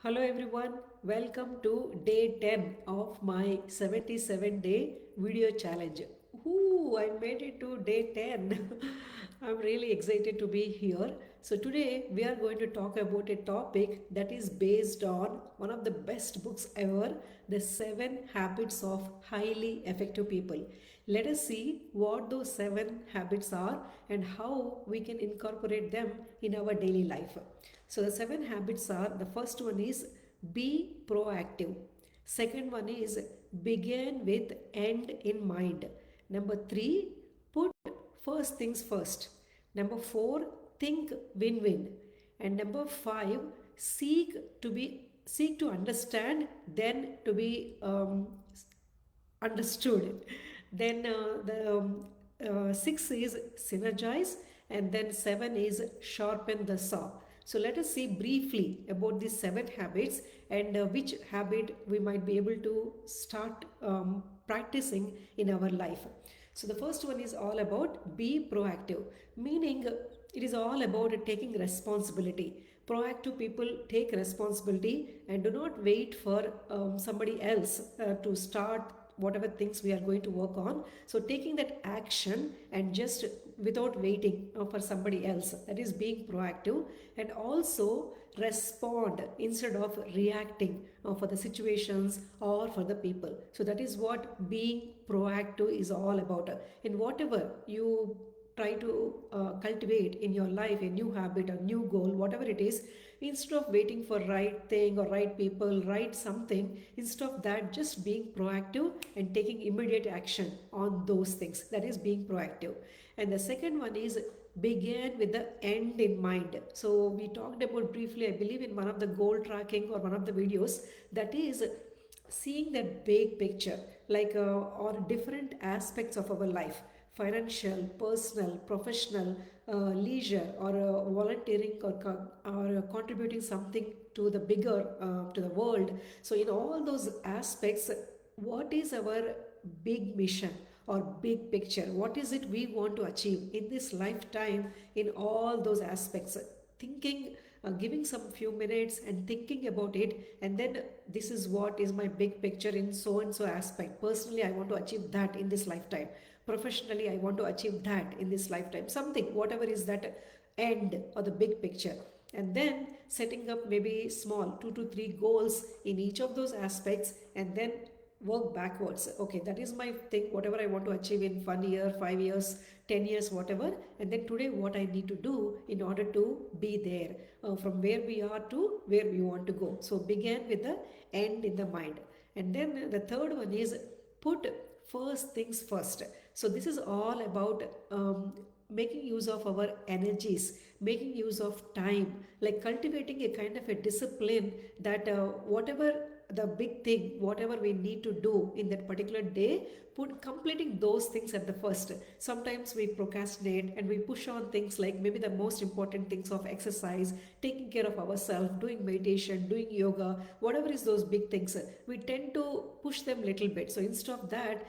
Hello everyone, welcome to day 10 of my 77-day video challenge. Ooh, I made it to day 10. I'm really excited to be here. So today we are going to talk about a topic that is based on one of the best books ever, The 7 Habits of Highly Effective People. Let us see what those 7 habits are and how we can incorporate them in our daily life. So the 7 habits are, the first one is be proactive. Second one is begin with end in mind. Number 3, put first things first. Number 4, think win-win. And number 5, seek to understand, then to be understood. Then the six is synergize, and then seven is sharpen the saw. So let us see briefly about these 7 habits and which habit we might be able to start practicing in our life. So the first one is all about be proactive, meaning it is all about taking responsibility. Proactive people take responsibility and do not wait for somebody else to start whatever things we are going to work on. So taking that action and just without waiting for somebody else, that is being proactive. And also respond instead of reacting for the situations or for the people. So that is what being proactive is all about. In whatever you try to cultivate in your life, a new habit, a new goal, whatever it is, instead of waiting for right thing or right people, right something, instead of that, just being proactive and taking immediate action on those things, that is being proactive. And the second one is begin with the end in mind. So we talked about briefly, I believe, in one of the goal tracking or one of the videos, that is seeing that big picture, like or different aspects of our life, financial, personal, professional, leisure, or volunteering, or contributing something to the bigger to the world. So in all those aspects, what is our big mission or big picture? What is it we want to achieve in this lifetime in all those aspects? Thinking, giving some few minutes and thinking about it, and then this is what is my big picture in so and so aspect. Personally, I want to achieve that in this lifetime. Professionally, I want to achieve that in this lifetime. Something, whatever is that end or the big picture. And then setting up maybe small 2 to 3 goals in each of those aspects, and then work backwards. Okay, that is my thing, whatever I want to achieve in 1 year, 5 years, 10 years, whatever. And then today, what I need to do in order to be there, from where we are to where we want to go. So begin with the end in the mind. And then the third one is put first things first. So this is all about making use of our energies, making use of time, like cultivating a kind of a discipline that whatever the big thing, whatever we need to do in that particular day, put completing those things at the first. Sometimes we procrastinate and we push on things like maybe the most important things of exercise, taking care of ourselves, doing meditation, doing yoga, whatever is those big things, we tend to push them little bit. So instead of that,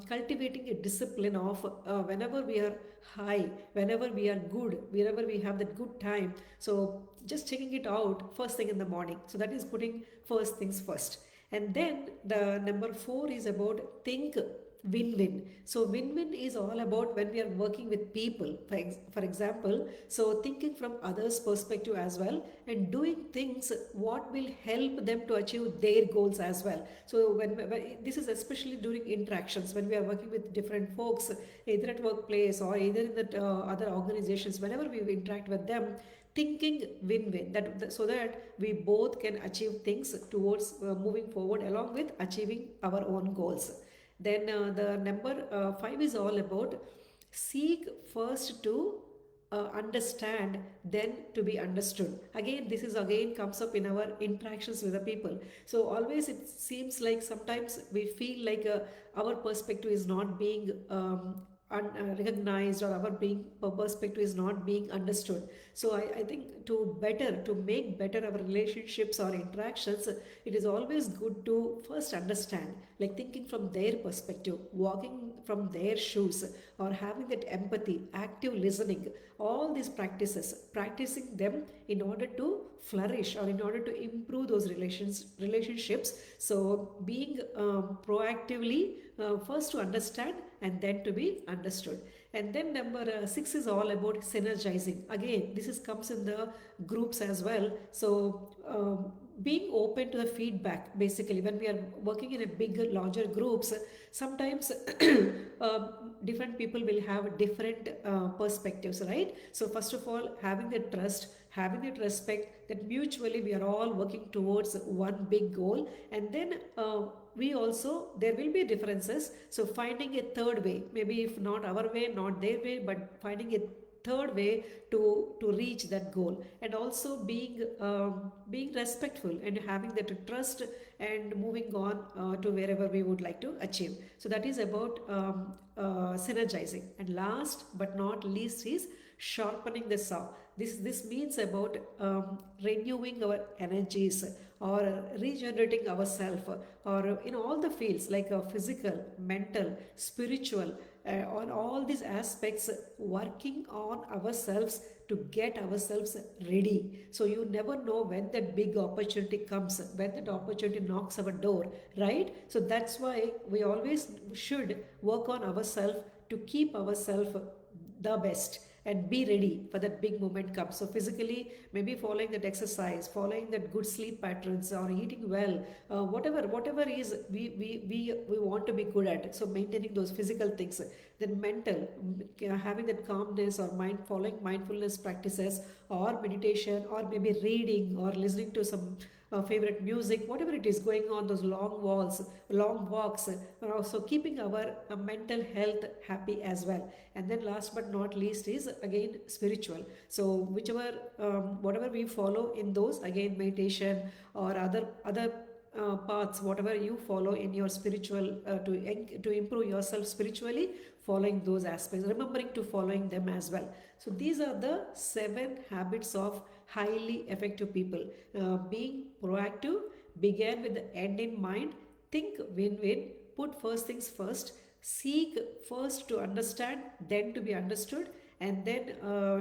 cultivating a discipline of whenever we are high, whenever we are good, wherever we have that good time, so just checking it out first thing in the morning. So that is putting first things first. And then the number 4 is about think win-win. So win-win is all about when we are working with people, for example, so thinking from others perspective as well, and doing things what will help them to achieve their goals as well. So when this is especially during interactions when we are working with different folks, either at workplace or either in the other organizations, whenever we interact with them, thinking win-win, so that we both can achieve things towards moving forward along with achieving our own goals. Then the number 5 is all about seek first to understand, then to be understood. Again, this is again comes up in our interactions with the people. So always it seems like sometimes we feel like our perspective is not being recognized, or our being perspective is not being understood. So I think to make better our relationships or interactions, it is always good to first understand, like thinking from their perspective, walking from their shoes, or having that empathy, active listening, all these practices, practicing them in order to flourish or in order to improve those relationships. So being proactively, first to understand and then to be understood. And then number 6 is all about synergizing. Again, this is comes in the groups as well. So being open to the feedback, basically when we are working in a bigger larger groups, sometimes different people will have different perspectives, right? So first of all, having the trust, having that respect, that mutually we are all working towards one big goal. And then we also, there will be differences, so finding a third way, maybe if not our way, not their way, but finding a third way to reach that goal. And also being respectful and having that trust and moving on to wherever we would like to achieve. So that is about synergizing. And last but not least is sharpening the saw. This means about renewing our energies, or regenerating ourselves, or in all the fields like physical, mental, spiritual, on all these aspects, working on ourselves to get ourselves ready. So you never know when that big opportunity comes, when that opportunity knocks our door, right? So that's why we always should work on ourselves to keep ourselves the best and be ready for that big moment comes. So physically, maybe following that exercise, following that good sleep patterns, or eating well, whatever is we want to be good at. So maintaining those physical things. Then mental, having that calmness, or mind, following mindfulness practices, or meditation, or maybe reading, or listening to some favorite music, whatever it is, going on those long walks, and also keeping our mental health happy as well. And then last but not least is again spiritual. So whichever whatever we follow in those, again meditation or other paths, whatever you follow in your spiritual, to improve yourself spiritually, following those aspects, remembering to following them as well. So these are the 7 habits of highly effective people. Being proactive, began with the end in mind, think win-win, put first things first, seek first to understand, then to be understood, and then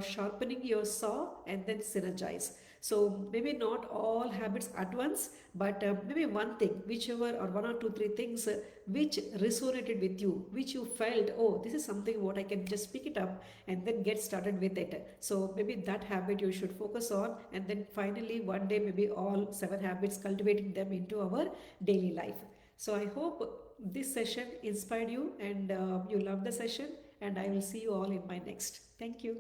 sharpening your saw, and then synergize. So maybe not all habits at once, but maybe one thing, whichever, or one or two, three things which resonated with you, which you felt, oh, this is something what I can just pick it up and then get started with it. So maybe that habit you should focus on, and then finally one day maybe all 7 habits, cultivating them into our daily life. So I hope this session inspired you, and you loved the session, and I will see you all in my next. Thank you.